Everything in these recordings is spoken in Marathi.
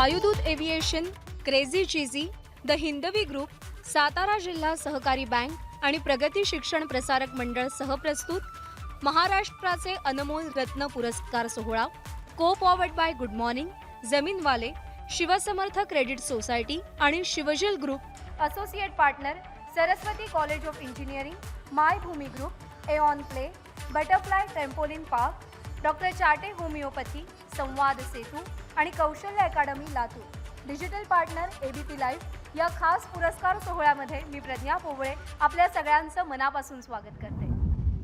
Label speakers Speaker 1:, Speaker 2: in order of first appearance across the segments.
Speaker 1: Vayudoot aviation, crazy cheesy, the Hindavi group, Satara जिल्हा सहकारी बँक आणि प्रगती शिक्षण प्रसारक मंडळ सहप्रस्तुत महाराष्ट्राचे अनमोल रत्न पुरस्कार सोहळा, co powered by good morning, Zameenwale, Shivsamarth credit society आणि Shivjal group, associate partner Saraswati college of engineering, my Bhoomi group, Aeon play, butterfly trampoline park, doctor Chate homeopathy, Samvad Setu आणि Kaushalya academy Latur, digital partner ABP live या खास पुरस्कार सोहळ्यामध्ये मी प्रज्ञा पोवळे आपल्या सगळ्यांचं मनापासून स्वागत करते.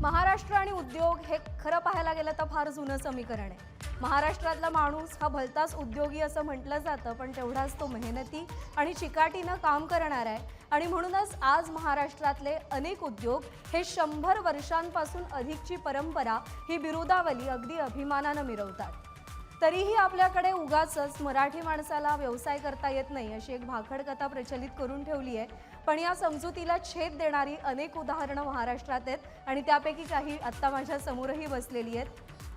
Speaker 1: महाराष्ट्र आणि उद्योग हे खरं पाहायला गेलं तर फार जुनं समीकरण आहे. महाराष्ट्रातला माणूस हा भलताच उद्योगी असं म्हटलं जातं, पण तेवढाच तो मेहनती आणि चिकाटीनं काम करणार आहे. आणि म्हणूनच आज महाराष्ट्रातले अनेक उद्योग हे 100 वर्षांपासून अधिकची परंपरा ही बिरुदावली अगदी अभिमानानं मिरवतात. तरीही आपल्याकडे उगाचच मराठी माणसाला व्यवसाय करता येत नाही अशी एक भाखड कथा प्रचलित करून ठेवली आहे. पण या समजुतीला छेद देणारी अनेक उदाहरणं महाराष्ट्रात आहेत आणि त्यापैकी काही आत्ता माझ्या समोरही बसलेली आहेत.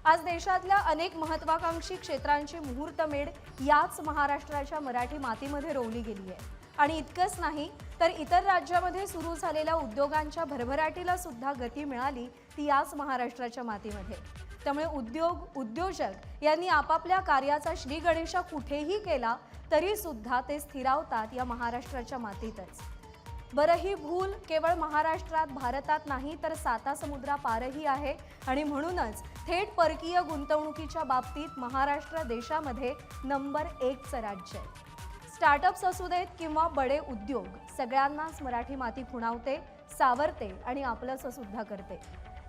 Speaker 1: आज देशातल्या अनेक महत्त्वाकांक्षी क्षेत्रांची मुहूर्तमेढ याच महाराष्ट्राच्या मराठी मातीमध्ये रोवली गेली आहे. आणि इतकंच नाही तर इतर राज्यामध्ये सुरू झालेल्या उद्योगांच्या भरभराटीला सुद्धा गती मिळाली ती याच महाराष्ट्राच्या मातीमध्ये. त्यामुळे उद्योजक यांनी आपापल्या कार्याचा श्री गणेशा कुठेही केला तरी सुद्धा ते स्थिरावतात या महाराष्ट्राच्या मातीतच. बरं, ही भूल केवळ महाराष्ट्रात, भारतात नाही तर साता समुद्रापारही आहे. आणि म्हणूनच थेट परकीय गुंतवणुकीच्या बाबतीत महाराष्ट्र देशामध्ये नंबर 1चं राज्य आहे. स्टार्टअप्स असू देत किंवा बडे उद्योग, सगळ्यांनाच मराठी माती खुणावते, सावरते आणि आपलंसं सुद्धा करते.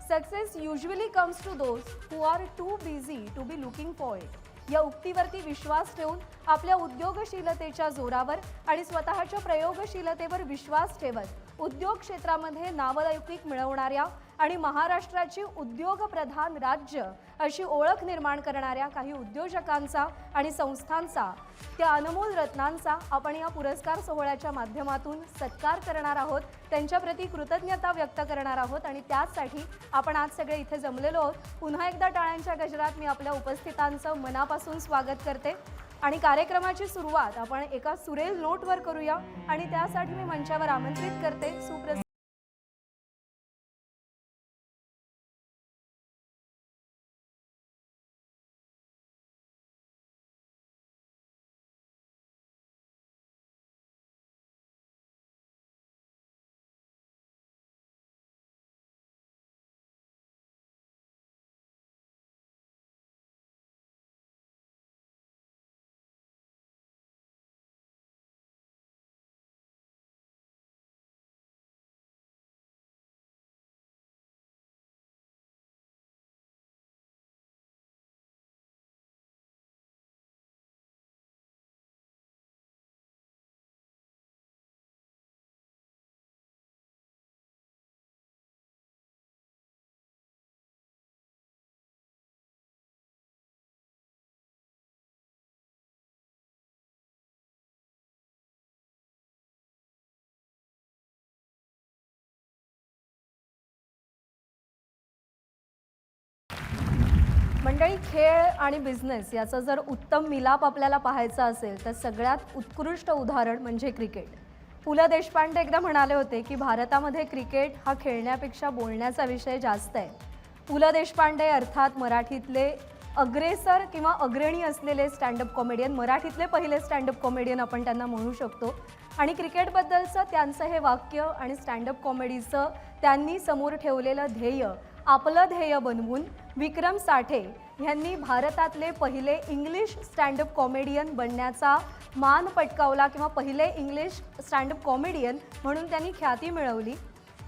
Speaker 1: Success usually comes to those who are too busy to be looking for it या उक्तीवरती विश्वास ठेवून आपल्या उद्योगशीलतेच्या जोरावर आणि स्वतःच्या प्रयोगशीलतेवर विश्वास ठेवत उद्योग क्षेत्रामध्ये नावलौकिक मिळवणाऱ्या आणि महाराष्ट्राची उद्योगप्रधान राज्य अशी ओळख निर्माण करणाऱ्या काही उद्योजकांचा आणि संस्थांचा, त्या अनमोल रत्नांचा आपण या पुरस्कार सोहळ्याच्या माध्यमातून सत्कार करणार आहोत, त्यांच्याप्रती कृतज्ञता व्यक्त करणार आहोत. आणि त्याचसाठी आपण आज सगळे इथे जमलेलो आहोत. पुन्हा एकदा टाळ्यांच्या गजरात मी आपल्या उपस्थितांचं मनापासून स्वागत करते. आणि कार्यक्रमाची सुरुवात आपण एका सुरेल नोटवर करूया आणि त्यासाठी मी मंचावर आमंत्रित करते सुप्रसिद्ध मंडळी, खेळ आणि बिझनेस याचा जर उत्तम मिलाप आपल्याला पाहायचा असेल तर सगळ्यात उत्कृष्ट उदाहरण म्हणजे क्रिकेट. पु ल देशपांडे एकदा म्हणाले होते की भारतामध्ये क्रिकेट हा खेळण्यापेक्षा बोलण्याचा विषय जास्त आहे. पु ल देशपांडे अर्थात मराठीतले अग्रेसर किंवा अग्रणी असलेले स्टँडअप कॉमेडियन, मराठीतले पहिले स्टँडअप कॉमेडियन आपण त्यांना म्हणू शकतो. आणि क्रिकेटबद्दलचं त्यांचं हे वाक्य आणि स्टँडअप कॉमेडीचं त्यांनी समोर ठेवलेलं ध्येय आपलं ध्येय बनवून विक्रम साठे यांनी भारतातले पहिले इंग्लिश स्टँडअप कॉमेडियन बनण्याचा मान पटकावला किंवा पहिले इंग्लिश स्टँडअप कॉमेडियन म्हणून त्यांनी ख्याती मिळवली.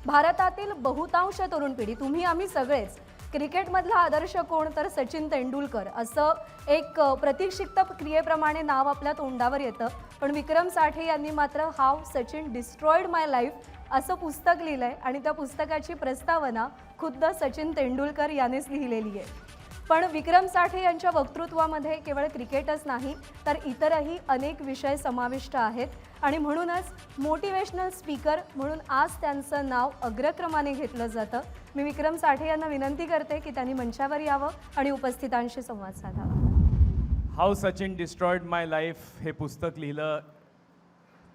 Speaker 1: भारतातील बहुतांश तरुण पिढी, तुम्ही आम्ही सगळेच, क्रिकेटमधला आदर्श कोण तर सचिन तेंडुलकर असं एक प्रतिक्षिप्त क्रियेप्रमाणे नाव आपल्या तोंडावर येतं. पण विक्रम साठे यांनी मात्र हाव सचिन डिस्ट्रॉयड माय लाईफ असं पुस्तक लिहिलं आहे आणि त्या पुस्तकाची प्रस्तावना खुद्द सचिन तेंडुलकर यानेच लिहिलेली आहे. पण विक्रम साठे यांच्या वक्तृत्वामध्ये केवळ क्रिकेटच नाही तर इतरही अनेक विषय समाविष्ट आहेत. आणि म्हणूनच मोटिवेशनल स्पीकर म्हणून आज त्यांचं नाव अग्रक्रमाने घेतलं जातं. मी विक्रम साठे यांना विनंती करते की त्यांनी मंचावर यावं आणि उपस्थितांशी संवाद साधावा.
Speaker 2: How Sachin destroyed my life हे पुस्तक लिहिलं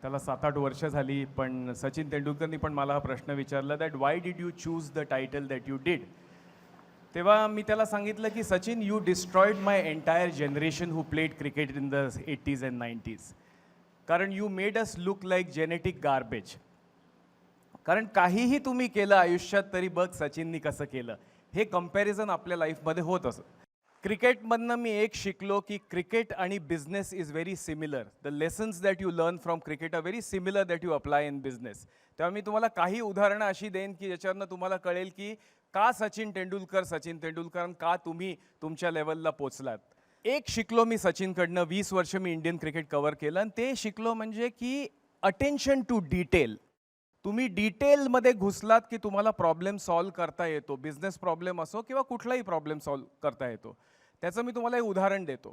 Speaker 2: त्याला 7-8 वर्ष झाली. पण सचिन तेंडुलकरनी पण मला हा प्रश्न विचारला that why did you choose the title that you did. तेव्हा मी त्याला सांगितलं की Sachin, you destroyed my entire generation who played cricket in the 80s and 90s. कारण you made us look like genetic garbage. कारण काहीही तुम्ही केलं आयुष्यात तरी बघ सचिननी कसं केलं, हे कंपॅरिझन आपल्या लाईफमध्ये होत असं. क्रिकेटमधनं मी एक शिकलो की क्रिकेट आणि business is very similar. The lessons that you learn from cricket are very similar that you apply in business. तेव्हा मी तुम्हाला काही उदाहरणं अशी देईन की ज्याच्यावरनं तुम्हाला कळेल की का सचिन तेंडुलकर का तुम्ही तुमच्या लेवलला पोचलात. एक शिकलो मी सचिनकडनं, 20 वर्ष मी इंडियन क्रिकेट कव्हर केलं, आणि ते शिकलो म्हणजे की अटेन्शन टू डिटेल. तुम्ही डिटेलमध्ये घुसलात की तुम्हाला प्रॉब्लेम सॉल्व करता येतो. बिझनेस प्रॉब्लेम असो किंवा कुठलाही प्रॉब्लेम सॉल्व करता येतो. त्याचं मी तुम्हाला एक उदाहरण देतो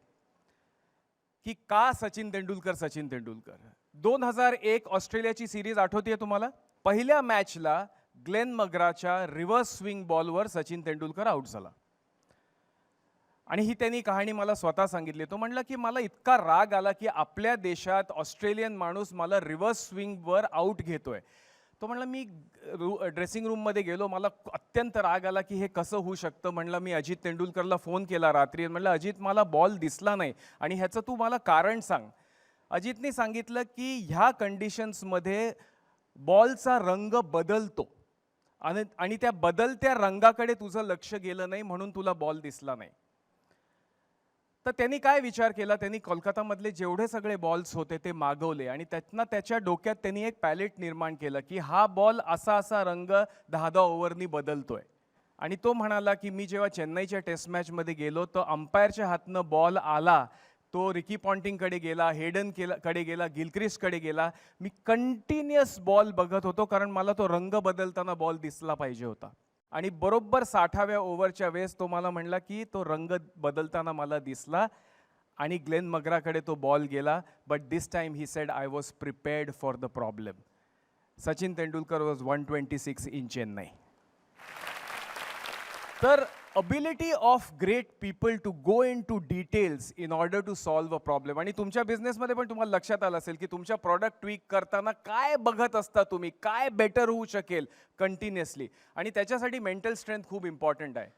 Speaker 2: की का सचिन तेंडुलकर. 2001 ऑस्ट्रेलियाची सिरीज आठवतीये तुम्हाला. पहिल्या मॅचला ग्लेन मग्राच्या रिव्हर्स स्विंग बॉलवर सचिन तेंडुलकर आउट झाला. आणि ही त्यांनी कहाणी मला स्वतः सांगितली. तो म्हणला की मला इतका राग आला की आपल्या देशात ऑस्ट्रेलियन माणूस मला रिव्हर्स स्विंगवर आउट घेतोय. तो म्हणला मी ड्रेसिंग रूममध्ये गेलो, मला अत्यंत राग आला की हे कसं होऊ शकतं. म्हणलं मी अजित तेंडुलकरला फोन केला रात्री, म्हणलं अजित मला बॉल दिसला नाही आणि ह्याचं तू मला कारण सांग. अजितने सांगितलं की ह्या कंडिशन्समध्ये बॉलचा रंग बदलतो आणि त्या बदलत्या रंगाकडे तुझं लक्ष गेलं नाही म्हणून तुला बॉल दिसला नाही. तर त्यांनी काय विचार केला, त्यांनी कोलकातामधले जेवढे सगळे बॉल्स होते ते मागवले आणि त्यातनं त्याच्या डोक्यात त्यांनी एक पॅलेट निर्माण केलं की हा बॉल असा असा रंग 10-10 ओव्हरनी बदलतोय. आणि तो म्हणाला की मी जेव्हा चेन्नईच्या टेस्ट मॅचमध्ये गेलो तर अंपायरच्या हातनं बॉल आला, तो रिकी पॉन्टिंगकडे गेला, कडे गेला, गिलक्रिस्टकडे गेला. मी कंटिन्युअस बॉल बघत होतो कारण मला तो रंग बदलताना बॉल दिसला पाहिजे होता. आणि बरोबर 60व्या ओव्हरच्या वेळेस तो मला म्हणला की तो रंग बदलताना मला दिसला आणि ग्लेन मग्राकडे तो बॉल गेला. But this time he said I was prepared for the problem. Sachin Tendulkar was 126 in Chennai. तर ability of great people to go into details in order to solve a problem. आणि तुमच्या बिझनेसमध्ये पण तुम्हाला लक्षात आलं असेल की तुमच्या प्रॉडक्ट ट्विक करताना काय बघत असता तुम्ही, काय बेटर होऊ शकेल कंटिन्युअसली. आणि त्याच्यासाठी मेंटल स्ट्रेंथ खूप इम्पॉर्टंट आहे.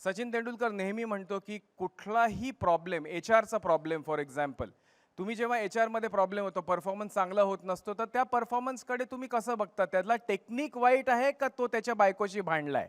Speaker 2: सचिन तेंडुलकर नेहमी म्हणतो की कुठलाही प्रॉब्लेम, HR चा प्रॉब्लेम फॉर एक्झाम्पल, तुम्ही जेव्हा HR मध्ये प्रॉब्लेम होतो, परफॉर्मन्स चांगला होत नसतो, तर त्या परफॉर्मन्सकडे तुम्ही कसं बघता, त्यातला टेक्निक वाईट आहे का तो त्याच्या बायकोशी भांडलाय.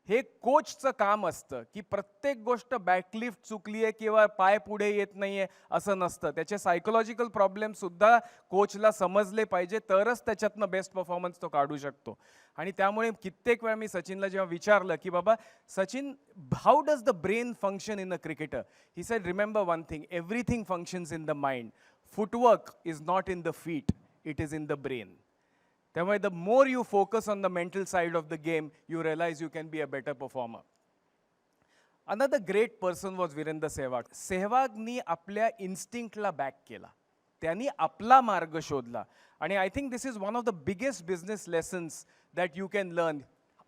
Speaker 2: हे कोचचं काम असतं की प्रत्येक गोष्ट बॅकलिफ्ट चुकली आहे किंवा पाय पुढे येत नाही आहे असं नसतं. त्याचे सायकोलॉजिकल प्रॉब्लेमसुद्धा कोचला समजले पाहिजे, तरच त्याच्यातनं बेस्ट परफॉर्मन्स तो काढू शकतो. आणि त्यामुळे कित्येक वेळा मी सचिनला जेव्हा विचारलं की बाबा Sachin, how does the brain function in a cricketer, he said remember one thing, everything functions in the mind. Footwork is not in the feet, it is in the brain. त्यामुळे the more you focus on the mental side of the game, you realise you can be a better performer. Another great person was Virender Sehwag. सेहवागनी आपल्या इन्स्टिंक्टला बॅक केला, त्यांनी आपला मार्ग शोधला. आणि I think this is one of the biggest business lessons that you can learn.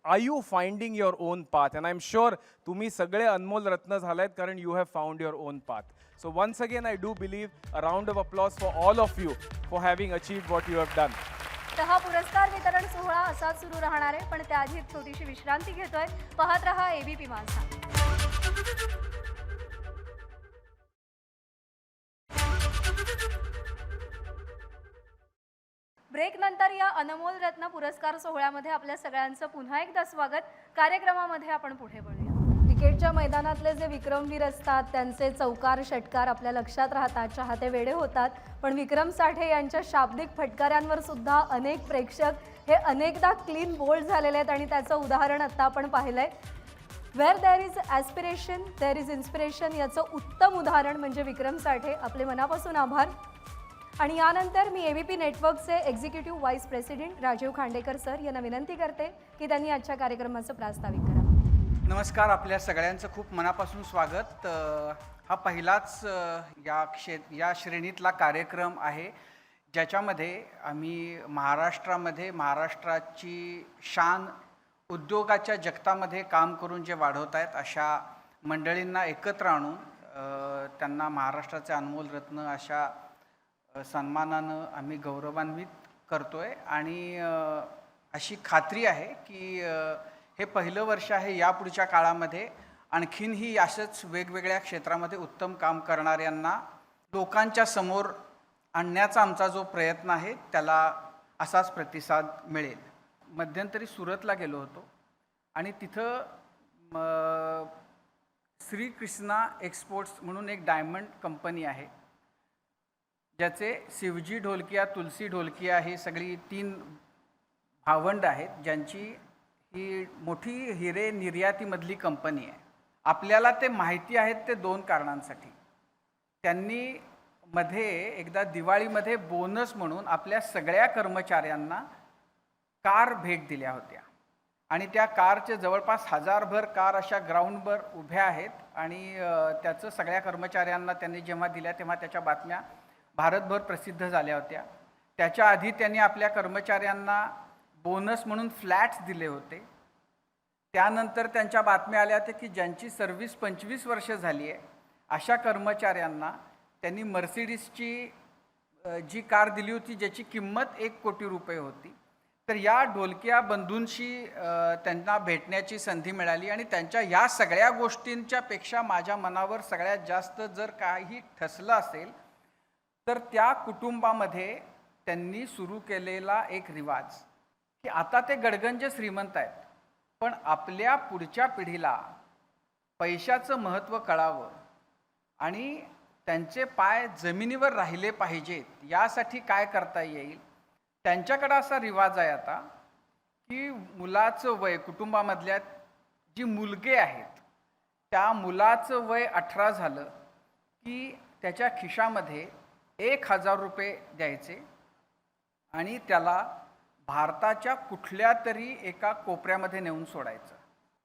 Speaker 2: Are you finding your own path? And I am sure तुम्ही सगळे अनमोल रत्न झालायत कारण you have found your own path. So once again I do believe a round of applause for all of you for having achieved what you have done.
Speaker 1: तर हा पुरस्कार वितरण सोहळा असाच सुरू राहणार आहे, पण त्याआधी एक छोटीशी विश्रांती घेतोय. पाहत रहा ABP माझा. ब्रेक नंतर या अनमोल रत्न पुरस्कार सोहळ्यामध्ये आपल्या सगळ्यांचं पुन्हा एकदा स्वागत. कार्यक्रमामध्ये आपण पुढे वळूया. क्रिकेटच्या मैदानातले जे विक्रमवीर असतात त्यांचे चौकार षटकार आपल्या लक्षात राहतात, चाहते वेडे होतात. पण विक्रम साठे यांच्या शाब्दिक फटकाऱ्यांवर सुद्धा अनेक प्रेक्षक हे अनेकदा क्लीन बोल्ड झालेले आहेत आणि त्याचं उदाहरण आता आपण पाहिलंय. Where there is aspiration there is inspiration याचं उत्तम उदाहरण म्हणजे विक्रम साठे. आपले मनापासून आभार. आणि यानंतर मी ABP नेटवर्कचे executive vice president Rajeev Khandekar sir यांना विनंती करते की त्यांनी आजच्या कार्यक्रमाचं प्रास्ताविक करा.
Speaker 3: नमस्कार, आपल्या सगळ्यांचं खूप मनापासून स्वागत. हा पहिलाच या श्रेणीतला कार्यक्रम आहे ज्याच्यामध्ये आम्ही महाराष्ट्रामध्ये महाराष्ट्राची शान उद्योगाच्या जगतामध्ये काम करून जे वाढवत आहेत अशा मंडळींना एकत्र आणून त्यांना महाराष्ट्राचे अनमोल रत्न अशा सन्मानानं आम्ही गौरवान्वित करतोय आणि अशी खात्री आहे की हे पहिलं वर्ष आहे. यापुढच्या काळामध्ये आणखीनही अशाच वेगवेगळ्या क्षेत्रामध्ये उत्तम काम करणाऱ्यांना लोकांच्या समोर आणण्याचा आमचा जो प्रयत्न आहे त्याला असाच प्रतिसाद मिळेल. मध्यंतरी सुरतला गेलो होतो आणि तिथं श्रीकृष्णा एक्सपोर्ट्स म्हणून एक डायमंड कंपनी आहे, ज्याचे शिवजी ढोलकिया, तुलसी ढोलकिया ही सगळी 3 भावंड आहेत, ज्यांची ही मोठी हिरे निर्यातीमधली कंपनी आहे. आपल्याला ते माहिती आहेत ते 2 कारणांसाठी. त्यांनी मध्ये एकदा दिवाळीमध्ये बोनस म्हणून आपल्या सगळ्या कर्मचाऱ्यांना कार भेट दिल्या होत्या आणि त्या कारचे जवळपास 1000भर कार अशा ग्राउंडवर उभ्या आहेत आणि त्याचं सगळ्या कर्मचाऱ्यांना त्यांनी जेव्हा दिल्या तेव्हा त्याच्या बातम्या भारतभर प्रसिद्ध झाल्या होत्या. त्याच्या आधी त्यांनी आपल्या कर्मचाऱ्यांना बोनस म्हणून फ्लॅट्स दिले होते. त्यानंतर त्यांच्या बातम्या आल्या होत्या की ज्यांची सर्व्हिस 25 वर्ष झाली आहे अशा कर्मचाऱ्यांना त्यांनी मर्सिडीजची जी कार दिली होती ज्याची किंमत 1 कोटी रुपये होती. तर या ढोलकिया बंधूंशी त्यांना भेटण्याची संधी मिळाली आणि त्यांच्या या सगळ्या गोष्टींच्या पेक्षा माझ्या मनावर सगळ्यात जास्त जर काही ठसलं असेल तर त्या कुटुंबामध्ये त्यांनी सुरू केलेला एक रिवाज की आता ते गडगंज श्रीमंत आहेत, पण आपल्या पुढच्या पिढीला पैशाचं महत्त्व कळावं आणि त्यांचे पाय जमिनीवर राहिले पाहिजेत यासाठी काय करता येईल. त्यांच्याकडं असा रिवाज आहे आता की मुलाचं वय, कुटुंबामधल्या जी मुलगे आहेत त्या मुलाचं वय 18 झालं की त्याच्या खिशामध्ये 1000 रुपये द्यायचे आणि त्याला भारताच्या कुठल्या तरी एका कोपऱ्यामध्ये नेऊन सोडायचं.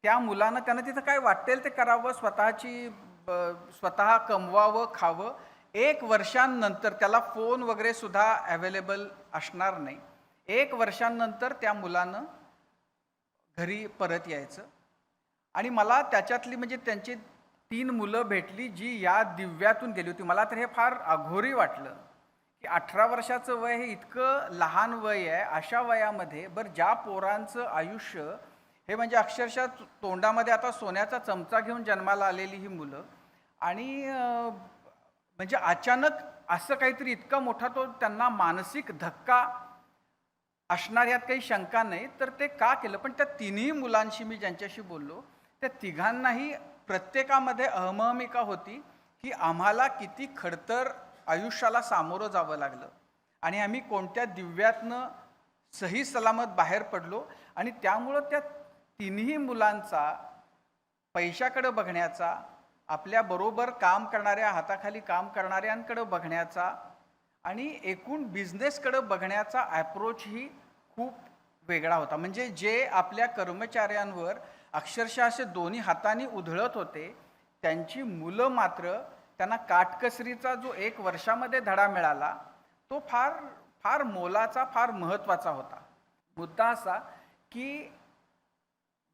Speaker 3: त्या मुलानं त्यांना तिथं काय वाटेल ते करावं, स्वतः कमवावं, खावं. 1 वर्षांनंतर त्याला फोन वगैरे सुद्धा अवेलेबल असणार नाही. 1 वर्षांनंतर त्या मुलानं घरी परत यायचं आणि मला त्याच्यातली म्हणजे त्यांची 3 मुलं भेटली जी या दिव्यातून गेली होती. मला तर हे फार अघोरी वाटलं की 18 वर्षाचं वय हे इतकं लहान वय आहे. अशा वयामध्ये ज्या पोरांचं आयुष्य हे म्हणजे अक्षरशः तोंडामध्ये आता सोन्याचा चमचा घेऊन जन्माला आलेली ही मुलं आणि म्हणजे अचानक असं काहीतरी इतका मोठा तो त्यांना मानसिक धक्का असणार यात काही शंका नाही. तर ते का केलं, पण त्या 3ही मुलांशी मी ज्यांच्याशी बोललो त्या 3घांनाही प्रत्येकामध्ये अहमहमिका होती की आम्हाला किती खडतर आयुष्याला सामोरं जावं लागलं आणि आम्ही कोणत्या दिव्यातनं सही सलामत बाहेर पडलो. आणि त्यामुळं त्या 3ही मुलांचा पैशाकडे बघण्याचा, आपल्याबरोबर काम करणाऱ्या, हाताखाली काम करणाऱ्यांकडे बघण्याचा आणि एकूण बिझनेसकडे बघण्याचा अप्रोच ही खूप वेगळा होता. म्हणजे जे आपल्या कर्मचाऱ्यांवर अक्षरशः असे दोन्ही हातांनी उधळत होते त्यांची मुलं मात्र त्यांना काटकसरीचा जो 1 वर्षामध्ये धडा मिळाला तो फार फार मोलाचा, फार महत्त्वाचा होता. मुद्दा असा की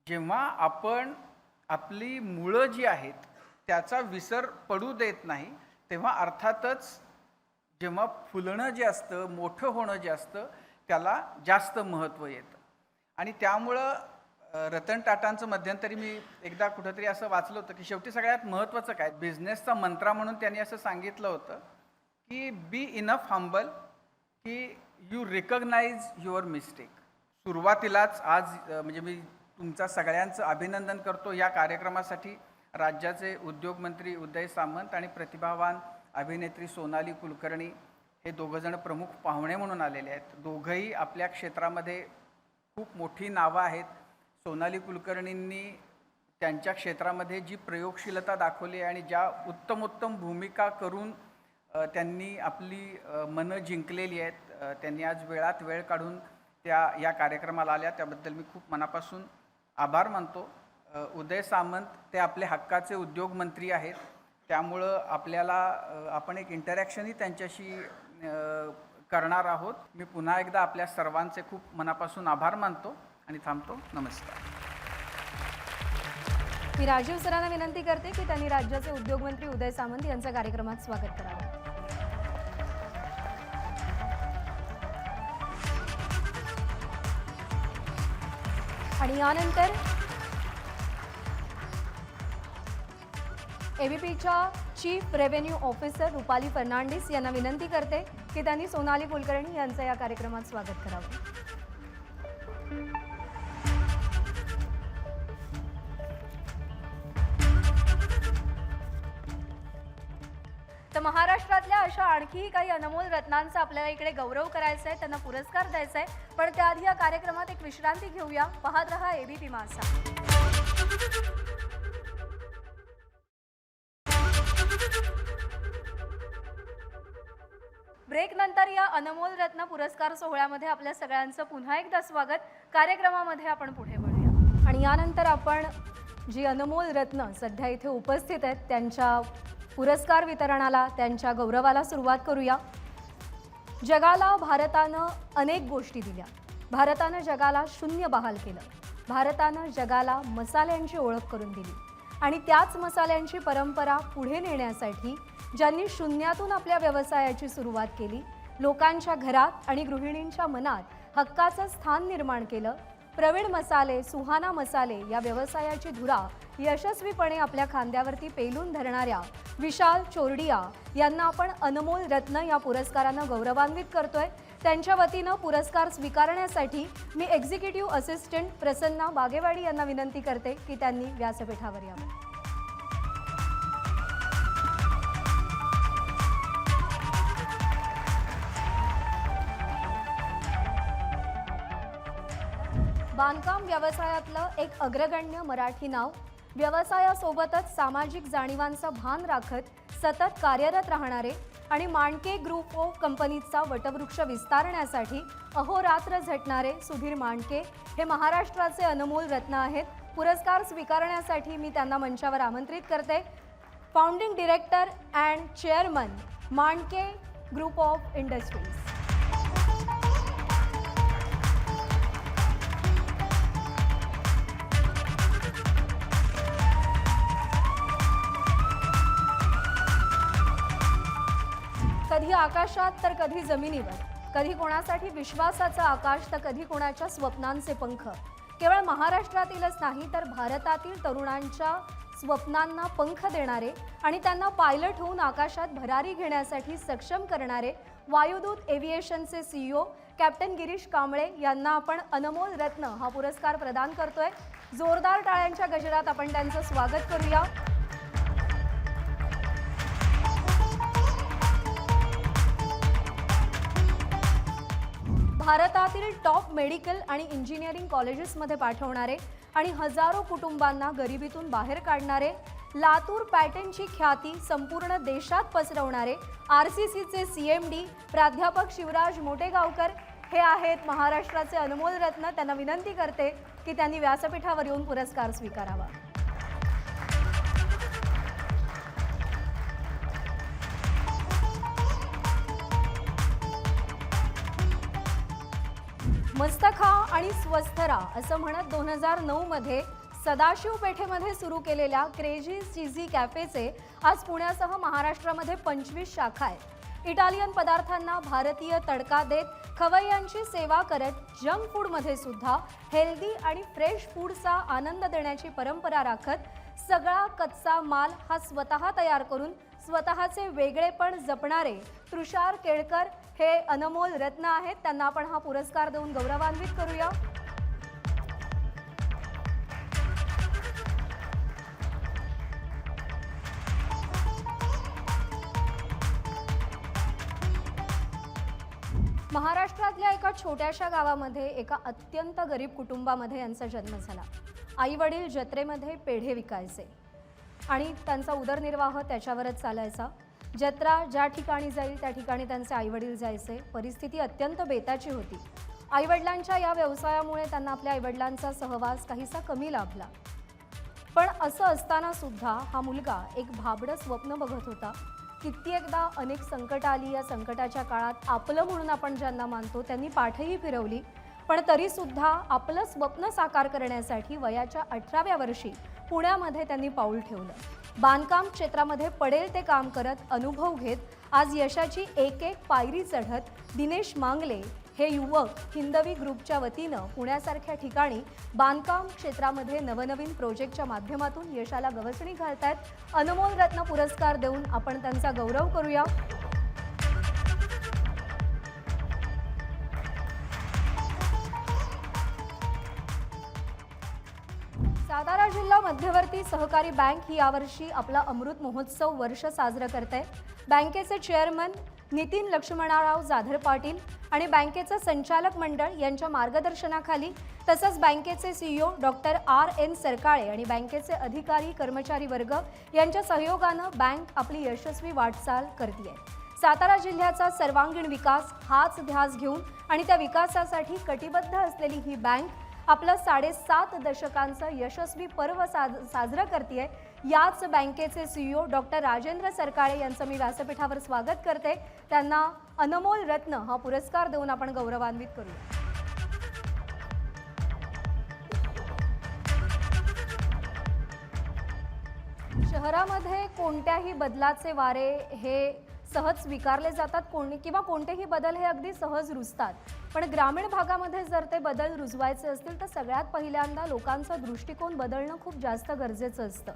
Speaker 3: जेव्हा आपण आपली मुळं जी आहेत त्याचा विसर पडू देत नाही तेव्हा अर्थातच जेव्हा फुलणं जे असतं, मोठं होणं जे असतं त्याला जास्त महत्त्व येतं. आणि त्यामुळं रतन टाटांचं मध्यंतरी मी एकदा कुठंतरी असं वाचलं होतं की शेवटी सगळ्यात महत्त्वाचं काय, बिझनेसचा मंत्रा म्हणून त्यांनी असं सांगितलं होतं की बी इनफ हंबल की यू रिकग्नाइज युअर मिस्टेक. सुरुवातीलाच आज म्हणजे मी तुमच्या सगळ्यांचं अभिनंदन करतो. या कार्यक्रमासाठी राज्याचे उद्योगमंत्री उदय सामंत आणि प्रतिभावान अभिनेत्री सोनाली कुलकर्णी हे 2 जण प्रमुख पाहुणे म्हणून आलेले आहेत. दोघंही आपल्या क्षेत्रामध्ये खूप मोठी नावं आहेत. सोनाली कुलकर्णींनी त्यांच्या क्षेत्रामध्ये जी प्रयोगशीलता दाखवली आणि ज्या उत्तमोत्तम भूमिका करून त्यांनी आपली मनं जिंकलेली आहेत, त्यांनी आज वेळात वेळ काढून या कार्यक्रमाला आल्या त्याबद्दल मी खूप मनापासून आभार मानतो. उदय सामंत ते आपले हक्काचे उद्योगमंत्री आहेत, त्यामुळं आपल्याला आपण एक इंटरॅक्शनही त्यांच्याशी करणार आहोत. मी पुन्हा एकदा आपल्या सर्वांचे खूप मनापासून आभार मानतो आणि थांबतो. नमस्कार.
Speaker 1: मी राजीव सरांना विनंती करते की त्यांनी राज्याचे उद्योगमंत्री उदय सामंत यांचं कार्यक्रमात स्वागत करावं. आणि यानंतर एबीपीच्या chief revenue officer Rupali Fernandes यांना विनंती करते की त्यांनी सोनाली कुलकर्णी यांचं या कार्यक्रमात स्वागत करावं. तर महाराष्ट्रातल्या अशा आणखीही काही अनमोल रत्नांचा आपल्याला इकडे गौरव करायचा आहे, त्यांना पुरस्कार द्यायचा आहे. पण त्याआधी या कार्यक्रमात एक विश्रांती घेऊया. पाहत रहा एबीपी माझा. ब्रेक नंतर या अनमोल रत्न पुरस्कार सोहळ्यामध्ये आपल्या सगळ्यांचं पुन्हा एकदा स्वागत. कार्यक्रमामध्ये आपण पुढे वळूया आणि यानंतर आपण जी अनमोल रत्न सध्या इथे उपस्थित आहेत त्यांच्या पुरस्कार वितरणाला, त्यांच्या गौरवाला सुरुवात करूया. जगाला भारतानं अनेक गोष्टी दिल्या. भारतानं जगाला शून्य बहाल केलं. भारतानं जगाला मसाल्यांची ओळख करून दिली आणि त्याच मसाल्यांची परंपरा पुढे नेण्यासाठी ज्यांनी शून्यातून आपल्या व्यवसायाची सुरुवात केली, लोकांच्या घरात आणि गृहिणींच्या मनात हक्काचं स्थान निर्माण केलं, प्रवीण मसाले, सुहाना मसाले या व्यवसायाची धुरा यशस्वीपणे आपल्या खांद्यावरती पेलून धरणाऱ्या विशाल चोरडिया यांना आपण अनमोल रत्न या पुरस्कारानं गौरवान्वित करतोय. त्यांच्या वतीनं पुरस्कार स्वीकारण्यासाठी मी एक्झिक्युटिव्ह असिस्टंट प्रसन्ना बागेवाडी यांना विनंती करते की त्यांनी व्यासपीठावर यावं. बांधकाम व्यवसायातलं एक अग्रगण्य मराठी नाव, व्यवसायासोबतच सामाजिक जाणीवांचं भान राखत सतत कार्यरत राहणारे आणि मांडके ग्रुप ऑफ कंपनीचा वटवृक्ष विस्तारण्यासाठी अहोरात्र झटणारे सुधीर मांडके हे महाराष्ट्राचे अनमोल रत्न आहेत. पुरस्कार स्वीकारण्यासाठी मी त्यांना मंचावर आमंत्रित करते. Founding director and chairman, Mandke group of industries. कधी आकाशात तर कधी जमिनीवर, कधी कोणासाठी विश्वासाचं आकाश तर कधी कोणाच्या स्वप्नांचे पंख. केवळ महाराष्ट्रातीलच नाही तर भारतातील तरुणांच्या स्वप्नांना पंख देणारे आणि त्यांना पायलट होऊन आकाशात भरारी घेण्यासाठी सक्षम करणारे वायुदूत एव्हिएशनचे CEO कॅप्टन गिरीश कांबळे यांना आपण अनमोल रत्न हा पुरस्कार प्रदान करतोय. जोरदार टाळ्यांच्या गजरात आपण त्यांचं स्वागत करूया. भारतातील टॉप मेडिकल आणि इंजिनिअरिंग कॉलेजेसमध्ये पाठवणारे आणि हजारो कुटुंबांना गरिबीतून बाहेर काढणारे, लातूर पॅटर्नची ख्याती संपूर्ण देशात पसरवणारे RCCचे CMD प्राध्यापक शिवराज मोटेगावकर हे आहेत महाराष्ट्राचे अनमोल रत्न. त्यांना विनंती करते की त्यांनी व्यासपीठावर येऊन पुरस्कार स्वीकारावा. मस्त खा आणि स्वस्थ राहा असं म्हणत 2009 मध्ये सदाशिव पेठेमध्ये सुरू केलेल्या क्रेझी चीझी कॅफेचे आज पुण्यासह महाराष्ट्रामध्ये 25 शाखा आहेत. इटालियन पदार्थांना भारतीय तडका देत खवय्यांची सेवा करत जंक फूडमध्ये सुद्धा हेल्दी आणि फ्रेश फूडचा आनंद देण्याची परंपरा राखत सगळा कच्चा माल हा स्वतः तयार करून स्वतःचे वेगळेपण जपणारे तुषार केळकर हे अनमोल रत्न आहेत. त्यांना आपण हा पुरस्कार देऊन गौरवान्वित करूया. महाराष्ट्रातल्या एका छोट्याशा गावामध्ये एका अत्यंत गरीब कुटुंबामध्ये यांचा जन्म झाला. आई वडील जत्रेमध्ये पेढे विकायचे आणि त्यांचा उदरनिर्वाह त्याच्यावरच चालायचा. जत्रा ज्या ठिकाणी जाईल त्या ठिकाणी त्यांचे आईवडील जायचे. परिस्थिती अत्यंत बेताची होती. आईवडिलांच्या या व्यवसायामुळे त्यांना आपल्या आईवडिलांचा सहवास काहीसा कमी लाभला. पण असं असताना सुद्धा हा मुलगा एक भाबडं स्वप्न बघत होता. कित्येकदा अनेक संकट आली. या संकटाच्या काळात आपलं म्हणून आपण ज्यांना मानतो त्यांनी पाठही फिरवली. पण तरीसुद्धा आपलं स्वप्न साकार करण्यासाठी वयाच्या 18व्या वर्षी पुण्यामध्ये त्यांनी पाऊल ठेवलं. बांधकाम क्षेत्रामध्ये पडेल ते काम करत अनुभव घेत आज यशाची एक एक पायरी चढत दिनेश मांगले हे युवक हिंदवी ग्रुपच्या वतीनं पुण्यासारख्या ठिकाणी बांधकाम क्षेत्रामध्ये नवनवीन प्रोजेक्टच्या माध्यमातून यशाला गवसणी घालतायत. अनमोल रत्न पुरस्कार देऊन आपण त्यांचा गौरव करूया. सातारा जिल्हा मध्यवर्ती सहकारी बँक ही यावर्षी आपला अमृत महोत्सव वर्ष साजरं करते. बँकेचे चेअरमन नितीन लक्ष्मणराव जाधव पाटील आणि बँकेचं संचालक मंडळ यांच्या मार्गदर्शनाखाली तसंच बँकेचे CEO डॉक्टर RN सरकाळे आणि बँकेचे अधिकारी कर्मचारी वर्ग यांच्या सहयोगानं बँक आपली यशस्वी वाटचाल करते. सातारा जिल्ह्याचा सर्वांगीण विकास हाच ध्यास घेऊन आणि त्या विकासासाठी कटिबद्ध असलेली ही बँक आपलं 7.5 दशकांचं यशस्वी पर्व साजरं करते. याच बँकेचे CEO डॉक्टर राजेंद्र सरकाळे यांचं मी व्यासपीठावर स्वागत करते. त्यांना अनमोल रत्न हा पुरस्कार देऊन आपण गौरवान्वित करूया. शहरामध्ये कोणत्याही बदलाचे वारे हे सहज स्वीकारले जातात कोणतेही बदल हे अगदी सहज रुजतात. पण ग्रामीण भागामध्ये जर ते बदल रुजवायचे असतील तर सगळ्यात पहिल्यांदा लोकांचा दृष्टिकोन बदलणं खूप जास्त गरजेचं असतं.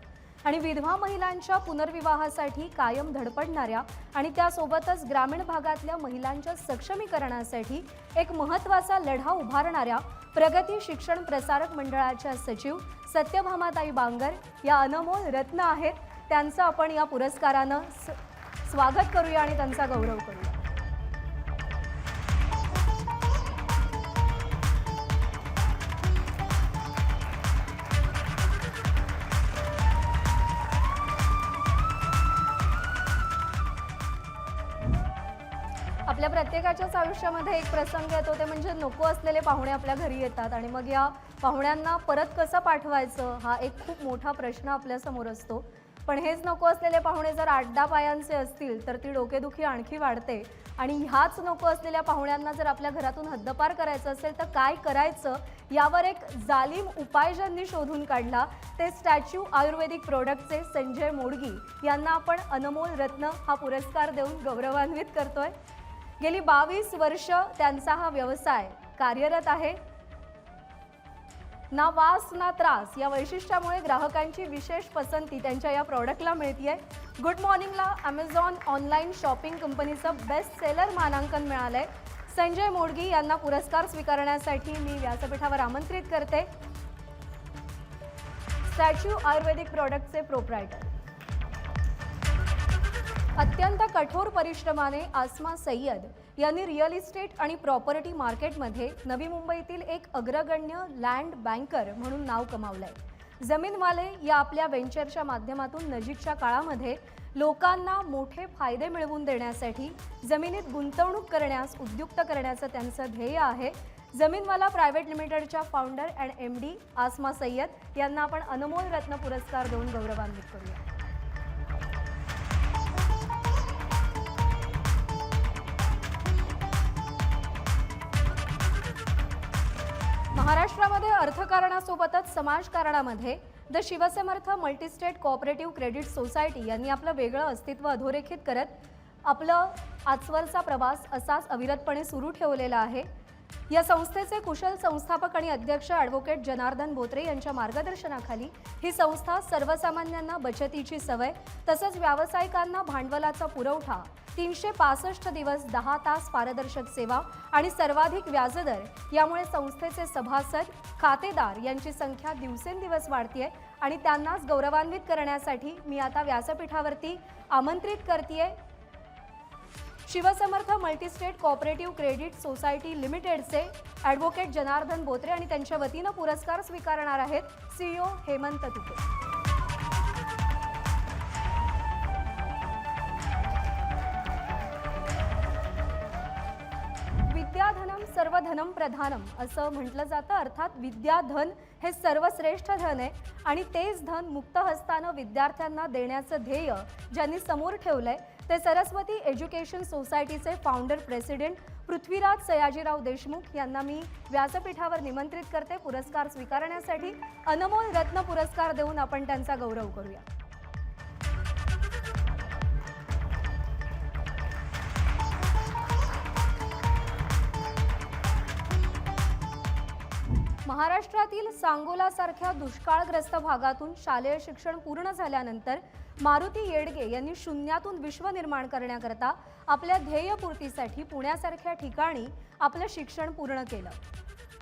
Speaker 1: आणि विधवा महिलांच्या पुनर्विवाहासाठी कायम धडपडणाऱ्या आणि त्यासोबतच ग्रामीण भागातल्या महिलांच्या सक्षमीकरणासाठी एक महत्त्वाचा लढा उभारणाऱ्या प्रगती शिक्षण प्रसारक मंडळाच्या सचिव सत्यभामाताई बांगर या अनमोल रत्न आहेत. त्यांचं आपण या पुरस्कारानं स्वागत करूया आणि त्यांचा गौरव करूया. आपल्या प्रत्येकाच्याच आयुष्यामध्ये एक प्रसंग येतो ते म्हणजे नको असलेले पाहुणे आपल्या घरी येतात आणि मग या पाहुण्यांना परत कसं पाठवायचं हा एक खूप मोठा प्रश्न आपल्यासमोर असतो. पण हेच नको असलेले पाहुणे जर 8-10 पायांचे असतील तर ती डोकेदुखी आणखी वाढते. आणि ह्याच नको असलेल्या पाहुण्यांना जर आपल्या घरातून हद्दपार करायचं असेल तर काय करायचं यावर एक जालीम उपाय ज्यांनी शोधून काढला ते स्टॅच्यू आयुर्वेदिक प्रोडक्टचे संजय मोडगी यांना आपण अनमोल रत्न हा पुरस्कार देऊन गौरवान्वित करतोय. गेली 22 वर्ष त्यांचा हा व्यवसाय कार्यरत आहे. ना वास ना त्रास या वैशिष्ट्यामुळे ग्राहकांची विशेष पसंती त्यांच्या या प्रॉडक्टला मिळतेय. गुड मॉर्निंगला Amazon ऑनलाईन शॉपिंग कंपनीचं बेस्ट सेलर मानांकन मिळालंय. संजय मोडगी यांना पुरस्कार स्वीकारण्यासाठी मी व्यासपीठावर आमंत्रित करते. स्टॅच्यू आयुर्वेदिक प्रोडक्टचे प्रोप्रायटर. अत्यंत कठोर परिश्रमाने आसमा सय्यद यांनी रिअल इस्टेट आणि प्रॉपर्टी मार्केटमध्ये नवी मुंबईतील एक अग्रगण्य लँड बँकर म्हणून नाव कमावलंय. जमीनवाले या आपल्या व्हेंचरच्या माध्यमातून नजीकच्या काळामध्ये लोकांना मोठे फायदे मिळवून देण्यासाठी जमिनीत गुंतवणूक करण्यास उद्युक्त करण्याचं त्यांचं ध्येय आहे. जमीनवाला प्रायव्हेट लिमिटेडच्या founder and MD Asma Sayyed यांना आपण अनमोल रत्न पुरस्कार देऊन गौरवान्वित करूया. महाराष्ट्रामध्ये अर्थकारणासोबतच समाजकारणामध्ये the Shivsamarth multistate cooperative credit society यांनी आपलं वेगळं अस्तित्व अधोरेखित करत आपलं आजवरचा प्रवास असाच अविरतपणे सुरू ठेवलेला आहे. या संस्थेचे कुशल संस्थापक आणि अध्यक्ष ॲडव्होकेट जनार्दन बोत्रे यांच्या मार्गदर्शनाखाली ही संस्था सर्वसामान्यांना बचतीची सवय तसंच व्यावसायिकांना भांडवलाचा पुरवठा 365 दिवस 10 तास पारदर्शक सेवा आणि सर्वाधिक व्याजदर यामुळे संस्थेचे सभासद खातेदार यांची संख्या दिवसेंदिवस वाढतेय आणि त्यांनाच गौरवान्वित करण्यासाठी मी आता व्यासपीठावरती आमंत्रित करतेय Shivsamarth multistate cooperative credit society लिमिटेडचे ॲडव्होकेट जनार्दन बोत्रे आणि त्यांच्या वतीनं पुरस्कार स्वीकारणार आहेत CEO हेमंत तुके. विद्याधनम सर्वधनम प्रधानम असं म्हटलं जातं. अर्थात विद्याधन हे सर्वश्रेष्ठ धन आहे आणि तेच धन मुक्त हस्तानं विद्यार्थ्यांना देण्याचं ध्येय ज्यांनी समोर ठेवलंय ते सरस्वती एज्युकेशन सोसायटीचे फाउंडर प्रेसिडेंट पृथ्वीराज सयाजीराव देशमुख यांना मी व्यासपीठावर निमंत्रित करते पुरस्कार स्वीकारण्यासाठी. अनमोल रत्न पुरस्कार देऊन आपण त्यांचा गौरव करूया. महाराष्ट्रातील सांगोलासारख्या दुष्काळग्रस्त भागातून शालेय शिक्षण पूर्ण झाल्यानंतर मारुती येडगे यांनी शून्यातून विश्व निर्माण करण्याकरता आपल्या ध्येयपूर्तीसाठी पुण्यासारख्या ठिकाणी आपलं शिक्षण पूर्ण केलं.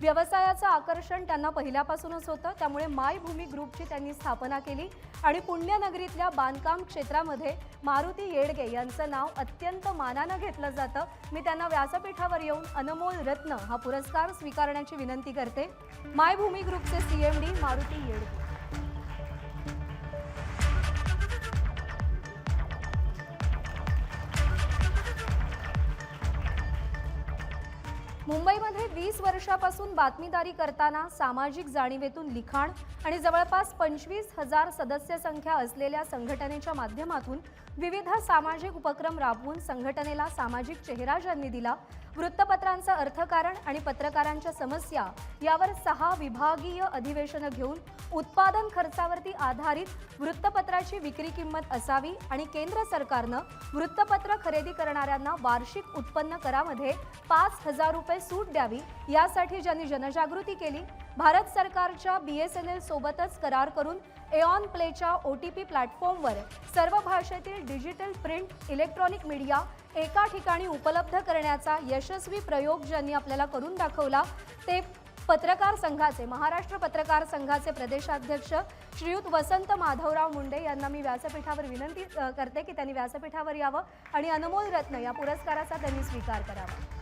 Speaker 1: व्यवसायाचं आकर्षण त्यांना पहिल्यापासूनच होतं, त्यामुळे मायभूमी ग्रुपची त्यांनी स्थापना केली आणि पुण्यनगरीतल्या बांधकाम क्षेत्रामध्ये मारुती येडगे यांचं नाव अत्यंत मानानं घेतलं जातं. मी त्यांना व्यासपीठावर येऊन अनमोल रत्न हा पुरस्कार स्वीकारण्याची विनंती करते. मायभूमी ग्रुपचे CMD मारुती येडगे. मुंबईमध्ये 20 वर्षापासून बातमीदारी करताना सामाजिक जाणीवेतून लिखाण आणि जवळपास 25,000 सदस्य संख्या असलेल्या संघटनेच्या माध्यमातून विविध सामाजिक उपक्रम राबवून संघटनेला सामाजिक चेहरा ज्यांनी दिला. वृत्तपत्रांचं अर्थकारण आणि पत्रकारांच्या समस्या यावर 6 विभागीय अधिवेशनं घेऊन उत्पादन खर्चावरती आधारित वृत्तपत्राची विक्री किंमत असावी आणि केंद्र सरकारनं वृत्तपत्र खरेदी करणाऱ्यांना वार्षिक उत्पन्न करामध्ये 5,000 रुपये सूट द्यावी यासाठी ज्यांनी जनजागृती केली. भारत सरकारच्या BSNL सोबतच करार करून एऑन प्लेच्या OTP प्लॅटफॉर्मवर सर्व भाषेतील डिजिटल प्रिंट इलेक्ट्रॉनिक मीडिया एका ठिकाणी उपलब्ध करण्याचा यशस्वी प्रयोग ज्यांनी आपल्याला करून दाखवला ते पत्रकार संघाचे महाराष्ट्र पत्रकार संघाचे प्रदेशाध्यक्ष श्रीयुत वसंत माधवराव मुंडे यांना मी व्यासपीठावर विनंती करते की त्यांनी व्यासपीठावर यावं आणि अनमोल रत्न या पुरस्काराचा त्यांनी स्वीकार करावा.